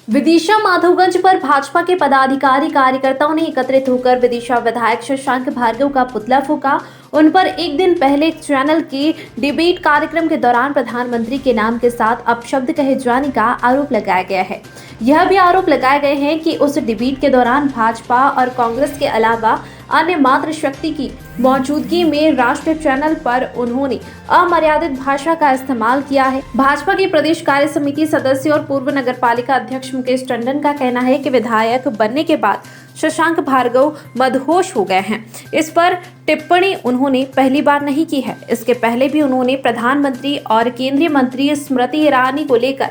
विदिशा माधोगंज पर भाजपा के पदाधिकारी कार्यकर्ताओं ने एकत्रित होकर विदिशा विधायक शशांक भार्गव का पुतला फूंका। उन पर एक दिन पहले एक चैनल के डिबेट कार्यक्रम के दौरान प्रधानमंत्री के नाम के साथ अपशब्द कहे जाने का आरोप लगाया गया है। यह भी आरोप लगाए गए हैं कि उस डिबेट के दौरान भाजपा और कांग्रेस के अलावा अन्य मातृशक्ति की मौजूदगी में राष्ट्रीय चैनल पर उन्होंने अमर्यादित भाषा का इस्तेमाल किया है। भाजपा की प्रदेश कार्य समिति सदस्य और पूर्व नगरपालिका अध्यक्ष मुकेश टंडन का कहना है कि विधायक बनने के बाद शशांक भार्गव मदहोश हो गए हैं। इस पर टिप्पणी उन्होंने पहली बार नहीं की है। इसके पहले भी उन्होंने प्रधानमंत्री और केंद्रीय मंत्री स्मृति ईरानी को लेकर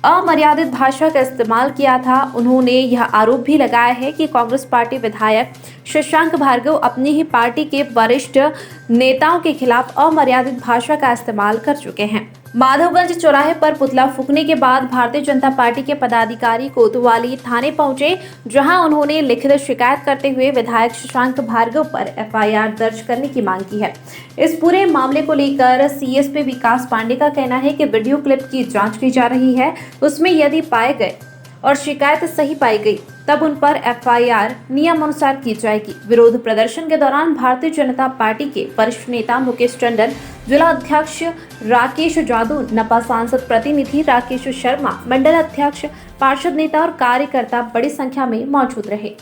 अमर्यादित भाषा का इस्तेमाल किया था। उन्होंने यह आरोप भी लगाया है कि कांग्रेस पार्टी विधायक शशांक भार्गव अपनी ही पार्टी के वरिष्ठ नेताओं के खिलाफ अमर्यादित भाषा का इस्तेमाल कर चुके हैं। माधवगंज चौराहे पर पुतला फूंकने के बाद भारतीय जनता पार्टी के पदाधिकारी कोतवाली थाने पहुंचे, जहां उन्होंने लिखित शिकायत करते हुए विधायक शशांक भार्गव पर एफआईआर दर्ज करने की मांग की है। इस पूरे मामले को लेकर सीएसपी विकास पांडे का कहना है कि वीडियो क्लिप की जांच की जा रही है। उसमें यदि पाए गए और शिकायत सही पाई गई तब उन पर एफआईआर नियमानुसार की जाएगी। विरोध प्रदर्शन के दौरान भारतीय जनता पार्टी के वरिष्ठ नेता मुकेश टंडन, जिला अध्यक्ष राकेश जादू, नपा सांसद प्रतिनिधि राकेश शर्मा, मंडल अध्यक्ष, पार्षद नेता और कार्यकर्ता बड़ी संख्या में मौजूद रहे।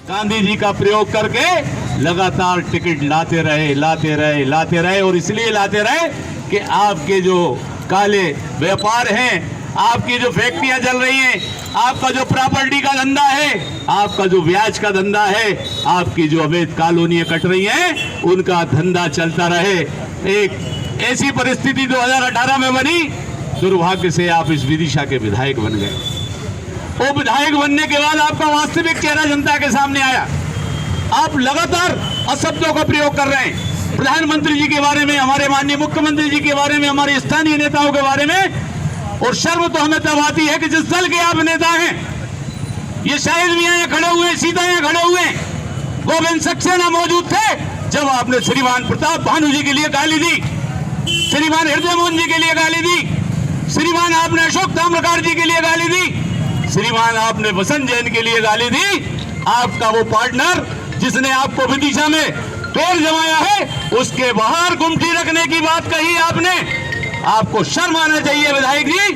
गांधी जी का प्रयोग करके लगातार टिकट लाते रहे और इसलिए लाते रहे कि आपके जो काले व्यापार हैं, आपकी जो फैक्ट्रियां चल रही हैं, आपका जो प्रॉपर्टी का धंधा है, आपका जो ब्याज का धंधा है, आपकी जो अवैध कॉलोनियां कट रही हैं, उनका धंधा चलता रहे। एक ऐसी परिस्थिति 2018 में बनी। दुर्भाग्य से आप इस विदिशा के विधायक बन गए। वो विधायक बनने के बाद आपका वास्तविक चेहरा जनता के सामने आया। आप लगातार अशब्दों का प्रयोग कर रहे हैं। प्रधानमंत्री जी के बारे में, हमारे माननीय मुख्यमंत्री जी के बारे में, हमारे स्थानीय नेताओं के बारे में। और शर्म तो हमें तब आती है कि जिस दल के आप नेता हैं, ये शायद भी यहाँ खड़े हुए, सीधा यहाँ खड़े हुए, गोविंद सक्सेना मौजूद थे जब आपने श्रीमान प्रताप भानु जी के लिए गाली दी, श्रीमान हृदय मोहन जी के लिए गाली दी, श्रीमान आपने अशोक ताम्रकार जी के लिए गाली दी, श्रीमान आपने वसंत जैन के लिए गाली दी। आपका वो पार्टनर जिसने आपको विदिशा में तोड़ जमाया है, उसके बाहर गुमटी रखने की बात कही आपने। आपको शर्म आना चाहिए विधायक जी।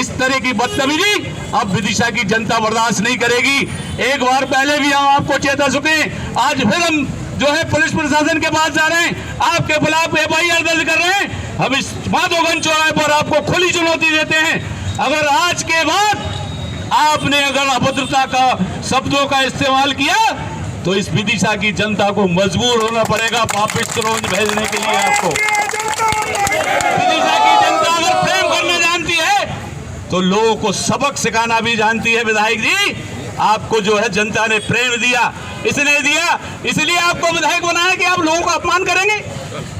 इस तरह की बदतमीजी अब विदिशा की जनता बर्दाश्त नहीं करेगी। एक बार पहले भी हम आपको चेता चुके, आज फिर हम जो है पुलिस प्रशासन के पास जा रहे हैं, आपके खिलाफ एफआईआर दर्ज कर रहे हैं। हम इस माधोगंज चौराहे पर आपको खुली चुनौती देते हैं। अगर आज के बाद आपने अगर अभद्रता का शब्दों का इस्तेमाल किया तो इस विदिशा की जनता को मजबूर होना पड़ेगा वापस रोज भेजने के लिए। आपको विदिशा की जनता अगर प्रेम करना जानती है तो लोगों को सबक सिखाना भी जानती है। विधायक जी, आपको जो है जनता ने प्रेम दिया, इसने दिया, इसलिए आपको विधायक बनाया कि आप लोगों का अपमान करेंगे,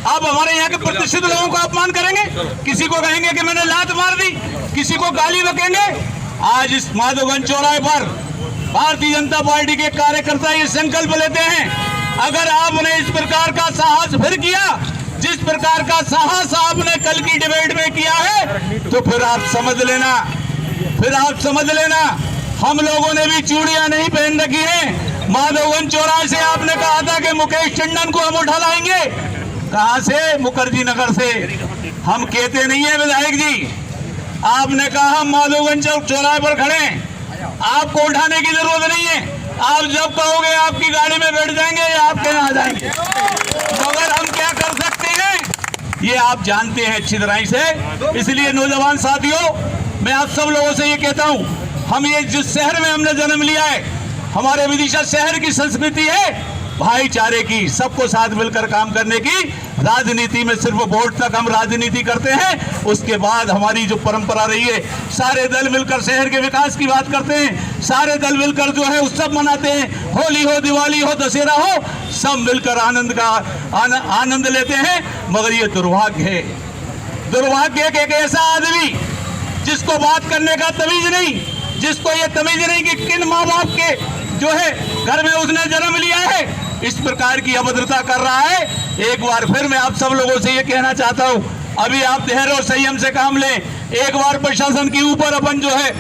आप हमारे यहाँ के प्रतिष्ठित लोगों का अपमान करेंगे, किसी को कहेंगे कि मैंने लात मार दी, किसी को गाली बकेंगे। आज इस माधोगंज चौराहे पर भारतीय जनता पार्टी के कार्यकर्ता ये संकल्प लेते हैं, अगर आपने इस प्रकार का साहस फिर किया, जिस प्रकार का साहस आपने कल की डिबेट में किया है, तो फिर आप समझ लेना, हम लोगों ने भी चूड़ियां नहीं पहन रखी है। माधोगंज चौराहे से आपने कहा था कि मुकेश टंडन को हम उठा लाएंगे। कहां से? मुखर्जी नगर से। हम कहते नहीं है विधायक जी, आपने कहा हम माधोगंज चौराहे पर खड़े हैं, आपको उठाने की जरूरत नहीं है। आप जब कहोगे आपकी गाड़ी में बैठ जाएंगे या आपके यहाँ आ जाएंगे। मगर हम क्या कर सकते हैं ये आप जानते हैं अच्छी तरह से। इसलिए नौजवान साथियों, मैं आप सब लोगों से ये कहता हूँ, हम ये जिस शहर में हमने जन्म लिया है, हमारे विदिशा शहर की संस्कृति है भाईचारे की, सबको साथ मिलकर काम करने की। राजनीति में सिर्फ वोट तक हम राजनीति करते हैं, उसके बाद हमारी जो परंपरा रही है, सारे दल मिलकर शहर के विकास की बात करते हैं, सारे दल मिलकर जो है उत्सव मनाते हैं, होली हो, दिवाली हो, दशहरा हो, सब मिलकर आनंद लेते हैं। मगर ये दुर्भाग्य है कि एक ऐसा आदमी जिसको बात करने का तमीज नहीं, जिसको ये तमीज नहीं कि किन माँ बाप के जो है घर में उसने जन्म लिया है, इस प्रकार की अभद्रता कर रहा है। एक बार फिर मैं आप सब लोगों से ये कहना चाहता हूँ, अभी आप धैर्य और संयम से काम लें। एक बार प्रशासन के ऊपर अपन जो है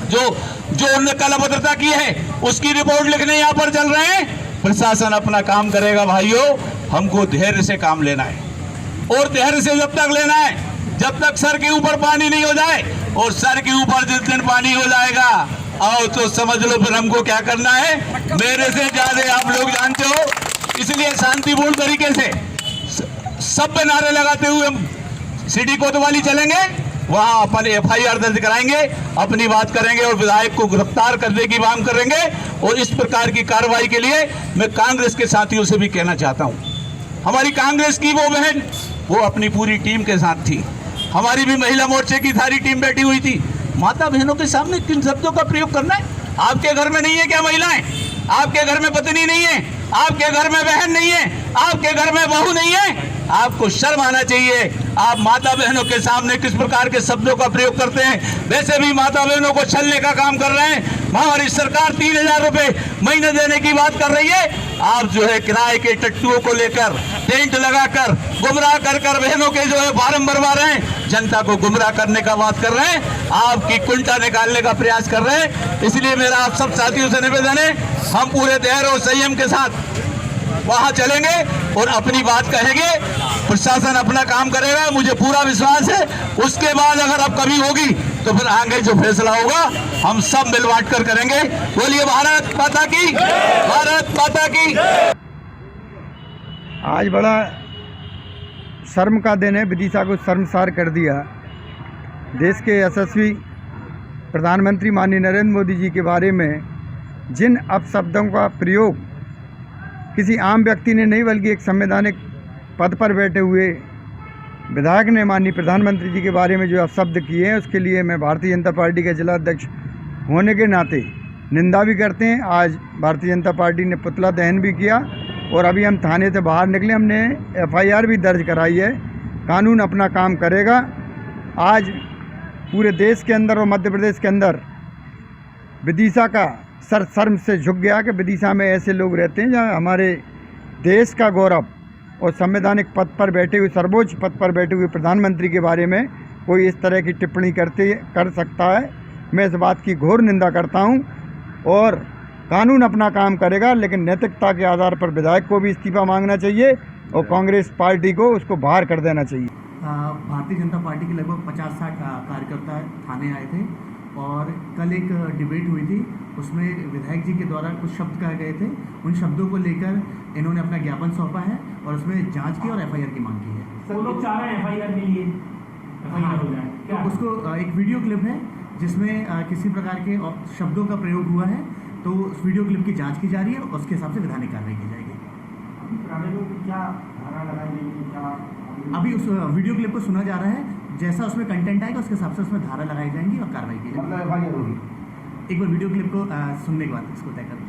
जो उन्होंने कल अभद्रता की है उसकी रिपोर्ट लिखने यहाँ पर चल रहे हैं। प्रशासन अपना काम करेगा भाइयों, हमको धैर्य से काम लेना है और धैर्य से जब तक लेना है जब तक सर के ऊपर पानी नहीं हो जाए, और सर के ऊपर जिस दिन पानी हो जाएगा आओ तो समझ लो फिर हमको क्या करना है, मेरे से ज्यादा आप लोग जानते हो। इसलिए शांतिपूर्ण तरीके से सब नारे लगाते हुए हम सिटी कोतवाली चलेंगे, वहां अपन FIR दर्ज कराएंगे, अपनी बात करेंगे और विधायक को गिरफ्तार करने की मांग करेंगे। और इस प्रकार की कार्रवाई के लिए मैं कांग्रेस के साथियों से भी कहना चाहता हूं, हमारी कांग्रेस की वो बहन वो अपनी पूरी टीम के साथ थी, हमारी भी महिला मोर्चे की सारी टीम बैठी हुई थी। माता बहनों के सामने किन शब्दों का प्रयोग करना है? आपके घर में नहीं है क्या महिलाएं? आपके घर में पत्नी नहीं है? आपके घर में बहन नहीं है? आपके घर में बहू नहीं है? आपको शर्म आना चाहिए। आप माता बहनों के सामने किस प्रकार के शब्दों का प्रयोग करते हैं। वैसे भी माता बहनों को छलने का काम कर रहे हैं। हमारी सरकार 3,000 रुपए महीने देने की बात कर रही है, आप जो है किराए के टट्टुओं को लेकर टेंट लगाकर गुमराह कर बहनों के जो है फार्म भरवा रहे हैं, जनता को गुमराह करने का बात कर रहे हैं, आपकी कुंठा निकालने का प्रयास कर रहे हैं। इसलिए मेरा आप सब साथियों से निवेदन है, हम पूरे धैर्य और संयम के साथ वहां चलेंगे और अपनी बात कहेंगे। प्रशासन अपना काम करेगा, मुझे पूरा विश्वास है। उसके बाद अगर अब कभी होगी तो फिर आगे जो फैसला होगा हम सब मिल बांट कर करेंगे। बोलिए भारत माता की, भारत माता की। आज बड़ा शर्म का दिन है, विदिशा को शर्मसार कर दिया। देश के यशस्वी प्रधानमंत्री माननीय नरेंद्र मोदी जी के बारे में जिन अपशब्दों का प्रयोग किसी आम व्यक्ति ने नहीं बल्कि एक संवैधानिक पद पर बैठे हुए विधायक ने माननीय प्रधानमंत्री जी के बारे में जो अपशब्द किए हैं, उसके लिए मैं भारतीय जनता पार्टी के जिला अध्यक्ष होने के नाते निंदा भी करते हैं। आज भारतीय जनता पार्टी ने पुतला दहन भी किया और अभी हम थाने से बाहर निकले, हमने FIR भी दर्ज कराई है। कानून अपना काम करेगा। आज पूरे देश के अंदर और मध्य प्रदेश के अंदर विदिशा का सर शर्म से झुक गया कि विदिशा में ऐसे लोग रहते हैं जहाँ हमारे देश का गौरव और संवैधानिक पद पर बैठे हुए, सर्वोच्च पद पर बैठे हुए प्रधानमंत्री के बारे में कोई इस तरह की टिप्पणी कर सकता है। मैं इस बात की घोर निंदा करता हूं और कानून अपना काम करेगा, लेकिन नैतिकता के आधार पर विधायक को भी इस्तीफा मांगना चाहिए और कांग्रेस पार्टी को उसको बाहर कर देना चाहिए। भारतीय जनता पार्टी के लगभग 50-60 कार्यकर्ता थाने आए थे और कल एक डिबेट हुई थी, उसमें विधायक जी के द्वारा कुछ शब्द कहे गए थे। उन शब्दों को लेकर इन्होंने अपना ज्ञापन सौंपा है और उसमें जांच की और FIR की मांग की है। वो लोग चाह रहे हैं FIR के लिए FIR हो जाए। तो उसको एक वीडियो क्लिप है जिसमें किसी प्रकार के शब्दों का प्रयोग हुआ है, तो उस वीडियो क्लिप की जांच की जा रही है और उसके हिसाब से विधानिक कार्रवाई की जाएगी। क्या धारा लगाई गई, क्या अभी उस वीडियो क्लिप को सुना जा रहा है, जैसा उसमें कंटेंट आएगा उसके हिसाब से उसमें धारा लगाई जाएंगी और कार्रवाई की जाएगी। मतलब FIR होगी। एक बार वीडियो क्लिप को सुनने के बाद इसको तय करते हैं।